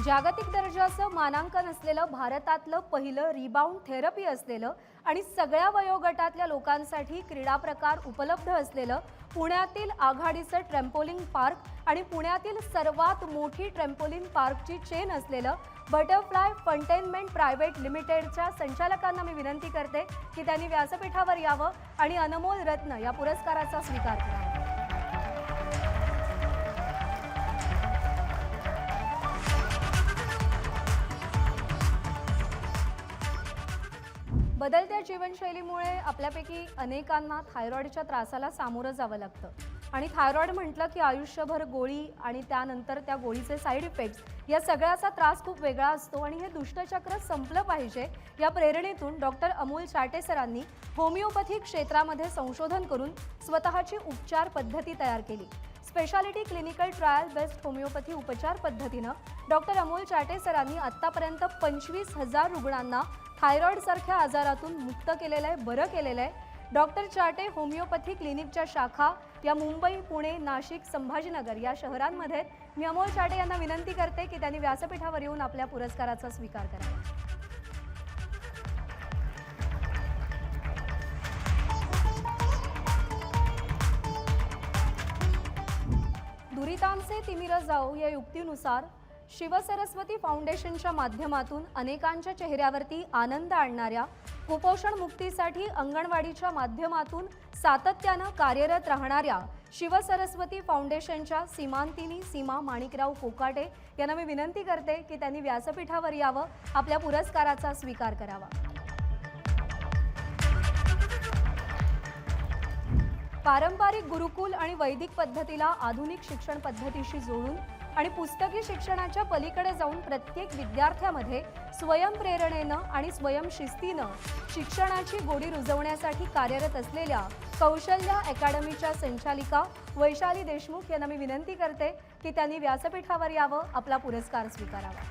Speaker 1: जागतिक दर्जाचं मानांकन असलेलं भारतातलं पहिलं रिबाउंड थेरपी असलेलं आणि सगळ्या वयोगटातल्या लोकांसाठी क्रीडा प्रकार उपलब्ध असलेलं पुण्यातील आघाडीचं ट्रॅम्पोलिन पार्क आणि पुण्यातील सर्वात मोठी ट्रॅम्पोलिन पार्कची चेन असलेलं बटरफ्लाय फंटेनमेंट प्रायव्हेट लिमिटेडच्या संचालकांना मी विनंती करते की त्यांनी व्यासपीठावर यावं आणि अनमोल रत्न या पुरस्काराचा स्वीकार करावा. बदलत्या जीवनशैलीमुळे आपल्यापैकी अनेकांना थायरॉइडच्या त्रासाला सामोरं जावं लागतं आणि थायरॉइड म्हटलं की आयुष्यभर गोळी आणि त्यानंतर त्या गोळीचे साईड इफेक्ट्स या सगळ्याचा त्रास खूप वेगळा असतो आणि हे दुष्टचक्र संपलं पाहिजे या प्रेरणेतून डॉक्टर अमोल चाटे सरांनी होमिओपॅथी क्षेत्रामध्ये संशोधन करून स्वतःची उपचार पद्धती तयार केली. Speciality clinical trial based homeopathy उपचार पद्धतीनं डॉक्टर अमोल चाटे सरांनी आत्तापर्यंत 25,000 रुग्णांना थायरॉइडसारख्या आजारातून मुक्त केलेलं आहे, बरं केलेलं आहे. डॉक्टर चाटे होमिओपॅथी क्लिनिकच्या शाखा या मुंबई, पुणे, नाशिक, संभाजीनगर या शहरांमध्ये. मी अमोल चाटे यांना विनंती करते की त्यांनी व्यासपीठावर येऊन आपल्या पुरस्काराचा स्वीकार करावा. दुरितांचे तिमिर जाओ या युक्तीनुसार शिवसरस्वती फाउंडेशनच्या माध्यमातून अनेकांच्या चेहऱ्यावरती आनंद आणणाऱ्या कुपोषण मुक्तीसाठी अंगणवाडीच्या माध्यमातून सातत्यानं कार्यरत राहणाऱ्या शिवसरस्वती फाउंडेशनच्या सीमांतिनी सीमा माणिकराव कोकाटे यांना मी विनंती करते की त्यांनी व्यासपीठावर यावं, आपल्या पुरस्काराचा स्वीकार करावा. पारंपरिक गुरुकुल आणि वैदिक पद्धतीला आधुनिक शिक्षण पद्धतीशी जोडून आणि पुस्तकी शिक्षणाच्या पलीकडे जाऊन प्रत्येक विद्यार्थ्यामध्ये स्वयंप्रेरणेनं आणि स्वयंशिस्तीनं शिक्षणाची गोडी रुजवण्यासाठी कार्यरत असलेल्या कौशल्य अकॅडमीच्या संचालिका वैशाली देशमुख यांना मी विनंती करते की त्यांनी व्यासपीठावर यावं, आपला पुरस्कार स्वीकारावा.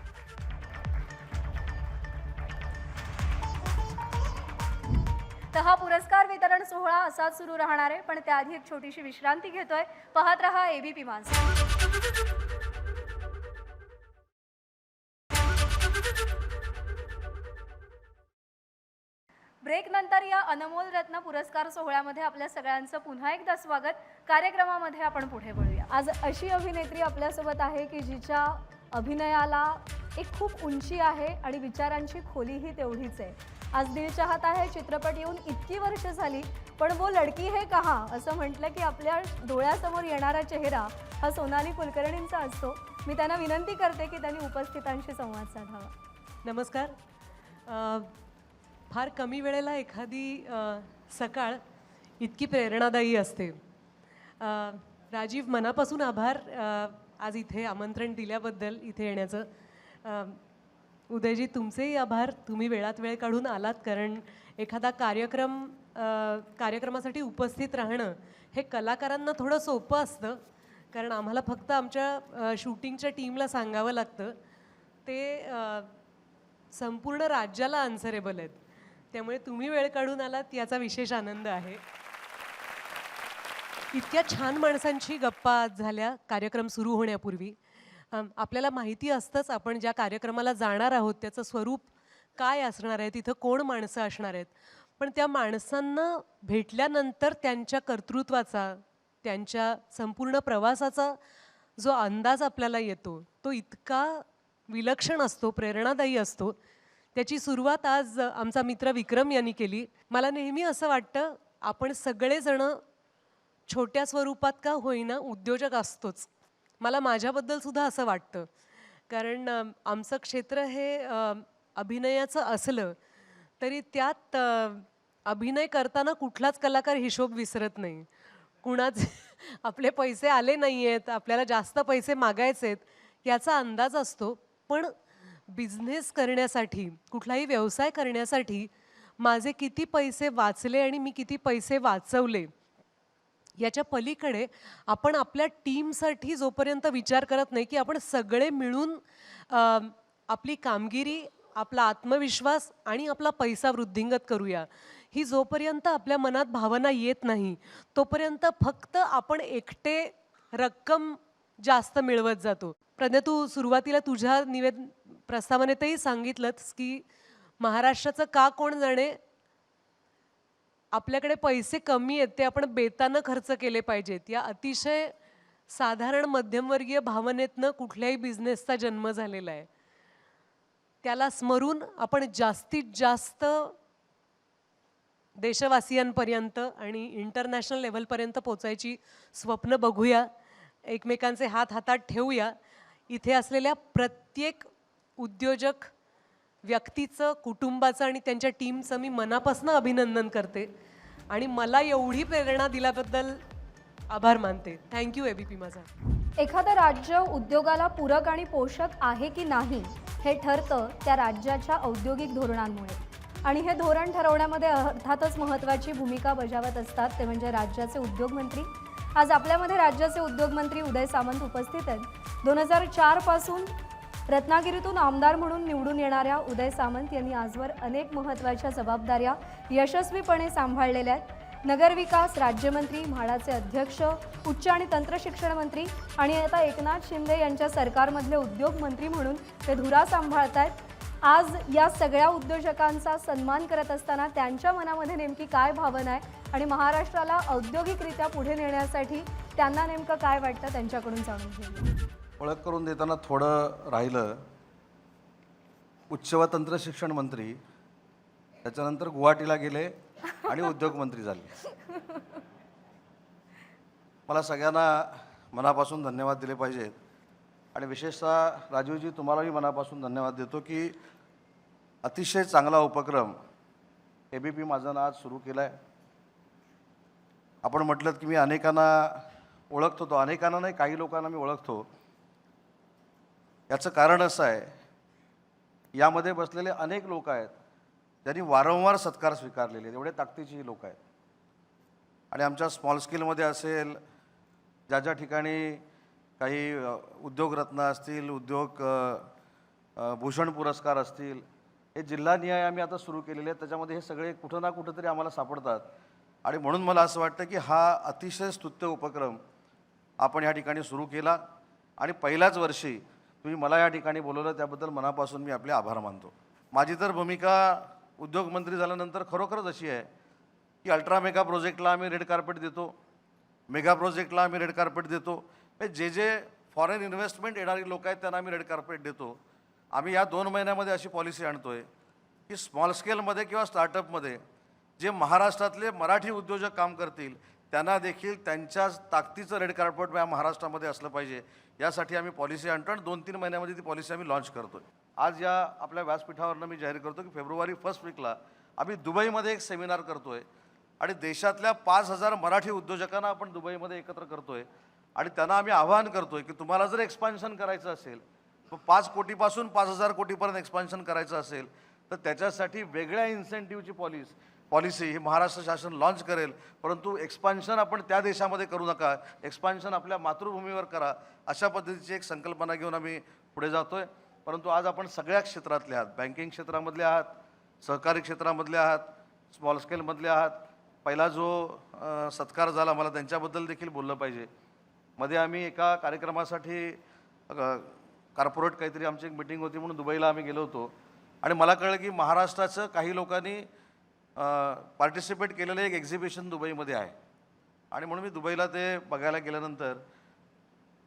Speaker 1: तर हा पुरस्कार वितरण सोहळा असाच सुरू राहणार आहे, पण त्याआधी एक छोटीशी विश्रांती घेतोय. पाहत रहा ABP मानसा. ब्रेक नंतर या अनमोल रत्न पुरस्कार सोहळ्यामध्ये आपल्या सगळ्यांचं पुन्हा एकदा स्वागत. कार्यक्रमामध्ये आपण पुढे वळूया. आज अशी अभिनेत्री आपल्यासोबत आहे की जिच्या अभिनयाला एक खूप उंची आहे आणि विचारांची खोलीही तेवढीच आहे. आज दिल चाहता है चित्रपट येऊन इतकी वर्ष झाली, पण वो लडकी है कहाँ असं म्हटलं की आपल्या डोळ्यासमोर येणारा चेहरा हा सोनाली कुलकर्णींचा असतो. मी त्यांना विनंती करते की त्यांनी उपस्थितांशी संवाद साधावा.
Speaker 4: नमस्कार. फार कमी वेळेला एखादी सकाळ इतकी प्रेरणादायी असते. राजीव, मनापासून आभार आज इथे आमंत्रण दिल्याबद्दल इथे येण्याचं. उदयजी, तुमचेही आभार, तुम्ही वेळात वेळ काढून आलात, कारण एखादा कार्यक्रमासाठी उपस्थित राहणं हे कलाकारांना थोडं सोपं असतं, कारण आम्हाला फक्त आमच्या शूटिंगच्या टीमला सांगावं लागतं. ते संपूर्ण राज्याला आन्सरेबल आहेत. त्यामुळे तुम्ही वेळ काढून आलात याचा विशेष आनंद आहे. इतक्या छान माणसांची गप्पा आज झाल्या कार्यक्रम सुरू होण्यापूर्वी. आपल्याला माहिती असतंच आपण ज्या कार्यक्रमाला जाणार आहोत त्याचं स्वरूप काय असणार आहे, तिथं कोण माणसं असणार आहेत, पण त्या माणसांना भेटल्यानंतर त्यांच्या कर्तृत्वाचा, त्यांच्या संपूर्ण प्रवासाचा जो अंदाज आपल्याला येतो तो इतका विलक्षण असतो, प्रेरणादायी असतो. त्याची सुरुवात आज आमचा मित्र विक्रम यांनी केली. मला नेहमी असं वाटतं आपण सगळेजण छोट्या स्वरूपात का होईना उद्योजक असतोच. मला माझ्याबद्दल सुद्धा असं वाटतं, कारण आमचं क्षेत्र हे अभिनयाचं असलं तरी त्यात अभिनय करताना कुठलाच कलाकार हिशोब विसरत नाही. कुणाच आपले पैसे आले नाही आहेत, आपल्याला जास्त पैसे मागायचे आहेत याचा अंदाज असतो, पण बिझनेस करण्यासाठी, कुठलाही व्यवसाय करण्यासाठी माझे किती पैसे वाचले आणि मी किती पैसे वाचवले याच्या पलीकडे आपण आपल्या टीमसाठी जोपर्यंत विचार करत नाही की आपण सगळे मिळून आपली कामगिरी, आपला आत्मविश्वास आणि आपला पैसा वृद्धिंगत करूया, ही जोपर्यंत आपल्या मनात भावना येत नाही तोपर्यंत फक्त आपण एकटे रक्कम जास्त मिळवत जातो. प्रज्ञा, तू सुरुवातीला तुझ्या प्रस्तावनेतही सांगितलंच की महाराष्ट्राचं का कोण जाणे, आपल्याकडे पैसे कमी आहेत ते आपण बेतानं खर्च केले पाहिजेत, या अतिशय साधारण मध्यमवर्गीय भावनेतनं कुठल्याही बिझनेसचा जन्म झालेला आहे. त्याला स्मरून आपण जास्तीत जास्त देशवासियांपर्यंत आणि इंटरनॅशनल लेव्हलपर्यंत पोचायची स्वप्न बघूया, एकमेकांचे हात हातात ठेवूया. इथे असलेल्या प्रत्येक उद्योजक व्यक्तीचं, कुटुंबाचं आणि त्यांच्या टीमचं मी मनापासून अभिनंदन करते आणि मला एवढी प्रेरणा दिल्याबद्दल आभार मानते. थँक्यू ABP माझा.
Speaker 1: एखादं राज्य उद्योगाला पूरक आणि पोषक आहे की नाही हे ठरतं त्या राज्याच्या औद्योगिक धोरणांमुळे, आणि हे धोरण ठरवण्यामध्ये अर्थातच महत्त्वाची भूमिका बजावत असतात ते म्हणजे राज्याचे उद्योगमंत्री. आज आपल्यामध्ये राज्याचे उद्योगमंत्री उदय सामंत उपस्थित आहेत. 2004 पासून रत्नागिरीतून आमदार म्हणून निवडून येणाऱ्या उदय सामंत यांनी आजवर अनेक महत्त्वाच्या जबाबदाऱ्या यशस्वीपणे सांभाळलेल्या आहेत. नगरविकास राज्यमंत्री, म्हाडाचे अध्यक्ष, उच्च आणि तंत्रशिक्षण मंत्री आणि आता एकनाथ शिंदे यांच्या सरकारमधले उद्योगमंत्री म्हणून ते धुरा सांभाळत आहेत. आज या सगळ्या उद्योजकांचा सन्मान करत असताना त्यांच्या मनामध्ये नेमकी काय भावना आहे आणि महाराष्ट्राला औद्योगिकरित्या पुढे नेण्यासाठी त्यांना नेमकं काय वाटतं त्यांच्याकडून जाणून घेऊ.
Speaker 5: ओळख करून देताना थोडं राहिलं. उच्च व तंत्र शिक्षण मंत्री, त्याच्यानंतर गुवाहाटीला गेले आणि उद्योगमंत्री झाले. मला सगळ्यांना मनापासून धन्यवाद दिले पाहिजेत आणि विशेषतः राजीवजी तुम्हालाही मनापासून धन्यवाद देतो की अतिशय चांगला उपक्रम ABP माझं आज सुरू केला आहे. आपण म्हटलं की मी अनेकांना ओळखतो, तो अनेकांना नाही, काही लोकांना मी ओळखतो. याचं कारण असं आहे, यामध्ये बसलेले अनेक लोक आहेत ज्यांनी वारंवार सत्कार स्वीकारलेले आहेत. एवढे ताकदीची ही लोक आहेत. आणि आमच्या स्मॉल स्केलमध्ये असेल, ज्या ज्या ठिकाणी काही उद्योगरत्न असतील, उद्योग भूषण पुरस्कार असतील, हे जिल्हानिहाय आम्ही आता सुरू केलेले आहेत. त्याच्यामध्ये हे सगळे कुठं ना कुठं तरी आम्हाला सापडतात. आणि म्हणून मला असं वाटतं की हा अतिशय स्तुत्य उपक्रम आपण या ठिकाणी सुरू केला आणि पहिल्याच वर्षी तुम्ही मला या ठिकाणी बोलवलं त्याबद्दल मनापासून मी आपले आभार मानतो. माझी तर भूमिका उद्योगमंत्री झाल्यानंतर खरोखरच अशी आहे की अल्ट्रा मेगा प्रोजेक्टला आम्ही रेड कार्पेट देतो, मेगा प्रोजेक्टला आम्ही रेड कार्पेट देतो. जे जे फॉरेन इन्व्हेस्टमेंट येणारी लोक आहेत त्यांना आम्ही रेड कार्पेट देतो. आम्ही या 2 महिन्यामध्ये अशी पॉलिसी आणतोय की स्मॉल स्केलमध्ये किंवा स्टार्टअपमध्ये जे महाराष्ट्रातले मराठी उद्योजक काम करतील त्यांना देखील त्यांच्या ताकदीचं रेड कार्पेट या महाराष्ट्रामध्ये असलं पाहिजे, यासाठी आम्ही पॉलिसी आणतो आणि 2-3 महिन्यामध्ये ती पॉलिसी आम्ही लॉन्च करतो. आज या आपल्या व्यासपीठावरनं मी जाहीर करतो की फेब्रुवारी 1 वीकला आम्ही दुबईमध्ये एक सेमिनार करतोय आणि देशातल्या 5,000 मराठी उद्योजकांना आपण दुबईमध्ये एकत्र करतोय आणि त्यांना आम्ही आवाहन करतोय की तुम्हाला जर एक्सपान्शन करायचं असेल, 5 कोटीपासून 5,000 कोटीपर्यंत एक्सपान्शन करायचं असेल तर त्याच्यासाठी वेगळ्या इन्सेंटिव्हची पॉलिसी ही महाराष्ट्र शासन लॉन्च करेल. परंतु एक्सपान्शन आपण त्या देशामध्ये करू नका, एक्सपान्शन आपल्या मातृभूमीवर करा, अशा पद्धतीची एक संकल्पना घेऊन आम्ही पुढे जातोय. परंतु आज आपण सगळ्या क्षेत्रातले आहात, बँकिंग क्षेत्रामधले आहात, सहकारी क्षेत्रामधले आहात, स्मॉल स्केलमधले आहात. पहिला जो सत्कार झाला मला त्यांच्याबद्दल देखील बोललं पाहिजे. मध्ये आम्ही एका कार्यक्रमासाठी कॉर्पोरेट काहीतरी आमची एक मिटिंग होती म्हणून दुबईला आम्ही गेलो होतो आणि मला कळलं की महाराष्ट्राचं काही लोकांनी पार्टिसिपेट केलेलं एक एक्झिबिशन दुबईमध्ये आहे आणि म्हणून मी दुबईला ते बघायला गेल्यानंतर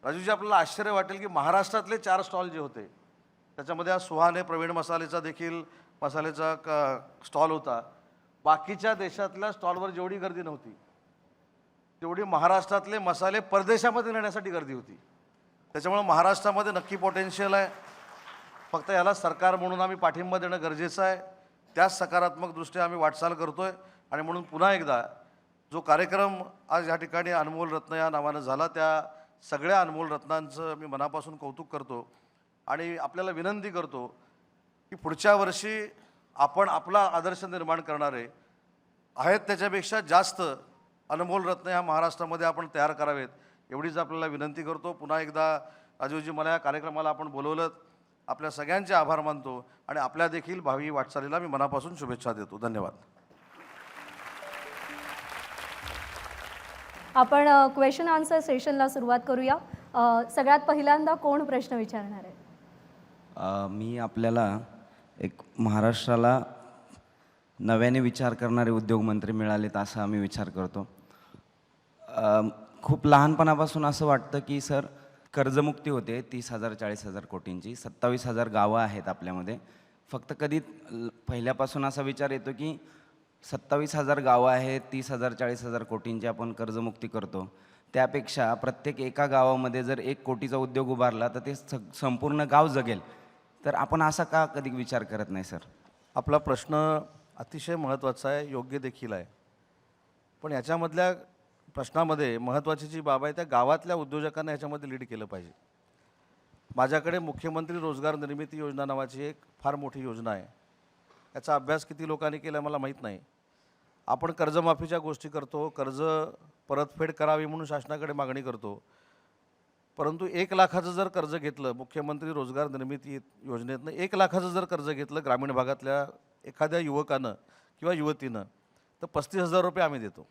Speaker 5: राजूजी आपल्याला आश्चर्य वाटेल की महाराष्ट्रातले 4 स्टॉल जे होते त्याच्यामध्ये आज सुहाने प्रवीण मसाल्याचा स्टॉल होता. बाकीच्या देशातल्या स्टॉलवर जेवढी गर्दी नव्हती तेवढी महाराष्ट्रातले मसाले परदेशामध्ये नेण्यासाठी गर्दी होती. त्याच्यामुळे महाराष्ट्रामध्ये नक्की पोटेन्शियल आहे. फक्त याला सरकार म्हणून आम्ही पाठिंबा देणं गरजेचं आहे. त्याच सकारात्मक दृष्ट्या आम्ही वाटचाल करतोय आणि म्हणून पुन्हा एकदा जो कार्यक्रम आज या ठिकाणी अनमोल रत्न या नावानं झाला त्या सगळ्या अनमोल रत्नांचं मी मनापासून कौतुक करतो आणि आपल्याला विनंती करतो की पुढच्या वर्षी आपण आपला आदर्श निर्माण करणारे आहेत त्याच्यापेक्षा जास्त अनमोल रत्न ह्या महाराष्ट्रामध्ये आपण तयार करावेत, एवढीच आपल्याला विनंती करतो. पुन्हा एकदा राजीवजी मला या कार्यक्रमाला आपण बोलवलं, आपल्या सगळ्यांचे आभार मानतो आणि आपल्या देखील भावी वाटचालीला मी मनापासून शुभेच्छा देतो. धन्यवाद.
Speaker 1: आपण क्वेश्चन आन्सर सेशनला सुरुवात करूया. सगळ्यात पहिल्यांदा कोण प्रश्न विचारणार आहे?
Speaker 6: मी आपल्याला एक महाराष्ट्राला नव्याने विचार करणारे उद्योगमंत्री मिळालेत असा आम्ही विचार करतो. खूप लहानपणापासून असं वाटतं की सर कर्जमुक्ती होते 30,000-40,000 कोटींची, 27,000 गावं आहेत आपल्यामध्ये. फक्त कधी पहिल्यापासून असा विचार येतो की 27,000 गावं आहेत, 30,000-40,000 कोटींची आपण कर्जमुक्ती करतो, त्यापेक्षा प्रत्येक एका गावामध्ये जर 1 कोटीचा उद्योग उभारला तर ते संपूर्ण गाव जगेल. तर आपण असा का कधी विचार करत नाही सर?
Speaker 5: आपला प्रश्न अतिशय महत्त्वाचा आहे, योग्य देखील आहे. पण याच्यामधल्या प्रश्नामध्ये महत्त्वाची जी बाब आहे त्या गावातल्या उद्योजकांना याच्यामध्ये लीड केलं पाहिजे. माझ्याकडे मुख्यमंत्री रोजगार निर्मिती योजना नावाची एक फार मोठी योजना आहे. याचा अभ्यास किती लोकांनी केला मला माहीत नाही. आपण कर्जमाफीच्या गोष्टी करतो, कर्ज परतफेड करावी म्हणून शासनाकडे मागणी करतो, परंतु 1 लाखाचं जर कर्ज घेतलं मुख्यमंत्री रोजगार निर्मिती योजनेतनं, 1 लाखाचं जर कर्ज घेतलं ग्रामीण भागातल्या एखाद्या युवकानं किंवा युवतीनं तर 35,000 रुपये आम्ही देतो.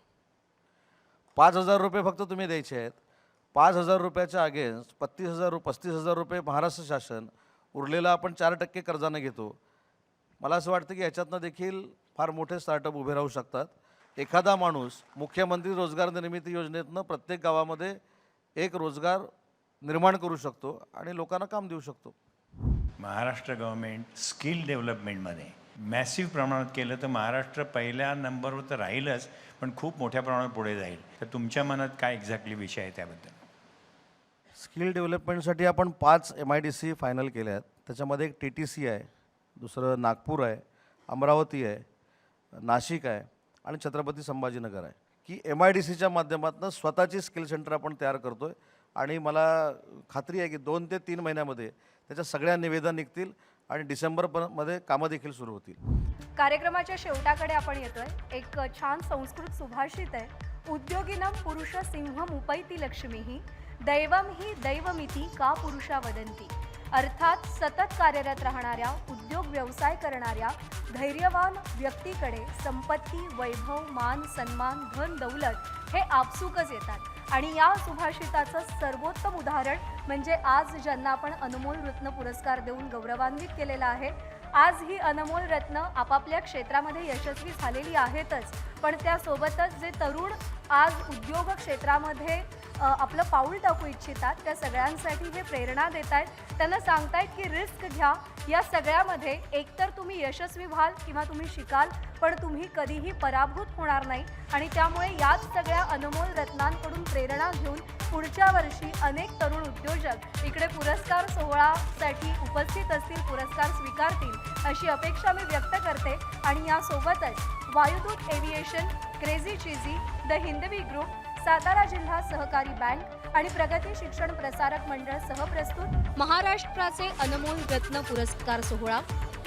Speaker 5: 5,000 रुपये फक्त तुम्ही द्यायचे आहेत. 5,000 रुपयाच्या अगेन्स्ट 35,000 रुपये महाराष्ट्र शासन, उरलेला आपण 4% कर्जानं घेतो. मला असं वाटतं की याच्यातनं देखील फार मोठे स्टार्टअप उभे राहू शकतात. एखादा माणूस मुख्यमंत्री रोजगार निर्मिती योजनेतनं प्रत्येक गावामध्ये एक रोजगार निर्माण करू शकतो आणि लोकांना काम देऊ शकतो.
Speaker 7: महाराष्ट्र गव्हर्मेंट स्किल डेव्हलपमेंटमध्ये मॅसिव्ह प्रमाणात केलं तर महाराष्ट्र पहिल्या नंबरवर तर राहीलच, पण खूप मोठ्या प्रमाणात पुढे जाईल. तर तुमच्या मनात काय एक्झॅक्टली विषय आहे त्याबद्दल?
Speaker 5: स्किल डेव्हलपमेंटसाठी आपण 5 MIDC फायनल केल्या आहेत. त्याच्यामध्ये एक TTC आहे, दुसरं नागपूर आहे, अमरावती आहे, नाशिक आहे आणि छत्रपती संभाजीनगर आहे. की MIDCच्या माध्यमातून स्वतःची स्किल सेंटर आपण तयार करतो आहे आणि मला खात्री आहे की 2 ते 3 महिन्यामध्ये त्याच्या सगळ्या निवेदन निघतील आणि डिसेंबरमध्ये कामं देखील सुरू होतील.
Speaker 1: कार्यक्रमाच्या शेवटाकडे आपण येतोय. एक छान संस्कृत सुभाषित आहे, उद्योगिनं पुरुष सिंहम उपैती लक्ष्मीही दैवम ही दैवमिती का पुरुषा वदंती. अर्थात सतत कार्यरत राहणाऱ्या, उद्योग व्यवसाय करणाऱ्या धैर्यवान व्यक्तीकडे संपत्ती, वैभव, मान, सन्मान, धन, दौलत हे आपसूकच येतात. आणि या सुभाषिताचं सर्वोत्तम उदाहरण म्हणजे आज ज्यांना आपण अनमोल रत्न पुरस्कार देऊन गौरवान्वित केलेला आहे. आज ही अनमोल रत्न आपापल्या क्षेत्रामध्ये यशस्वी झालेली आहेतच, पण त्यासोबतच जे तरुण आज उद्योग क्षेत्रामध्ये आपलं पाऊल टाकू इच्छितात त्या सगळ्यांसाठी हे प्रेरणा देत आहेत. त्यांना सांगतायत की रिस्क घ्या. या सगळ्यामध्ये एकतर तुम्ही यशस्वी व्हाल किंवा तुम्ही शिकाल, पण तुम्ही कधीही पराभूत होणार नाही. आणि त्यामुळे याच सगळ्या अनमोल रत्नांकडून प्रेरणा घेऊन पुढच्या वर्षी अनेक तरुण उद्योजक इकडे पुरस्कार सोहळ्यासाठी उपस्थित असतील, पुरस्कार स्वीकारतील अशी अपेक्षा मी व्यक्त करते. आणि यासोबतच Vayudoot aviation, crazy cheesy, the Hindavi group, Satara जिल्हा सहकारी बँक आणि प्रगती शिक्षण प्रसारक मंडळ सहप्रस्तुत महाराष्ट्राचे अनमोल रत्न पुरस्कार सोहळा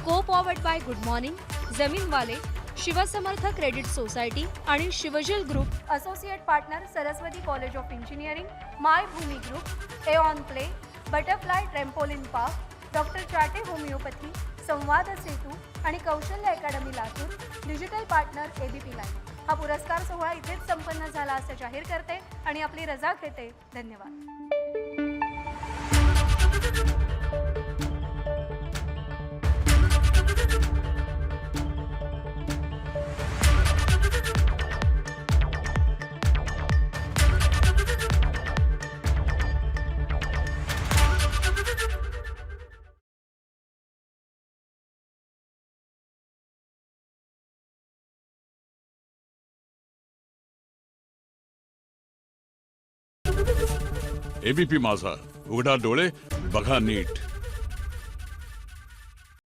Speaker 1: co powered by good morning, Zameenwale, Shivsamarth credit society आणि Shivjal group, associate partner Saraswati college of engineering, my Bhoomi group, Aeon play, butterfly trampoline park, doctor Chate homeopathy, Samvad Setu आणि Kaushalya academy Latur, digital partner ABP live. हा पुरस्कार सोहळा इथेच संपन्न झाला असं जाहीर करते आणि आपली रजा घेते. धन्यवाद.
Speaker 8: एबीपी माझा, उघडा डोळे बघा नीट.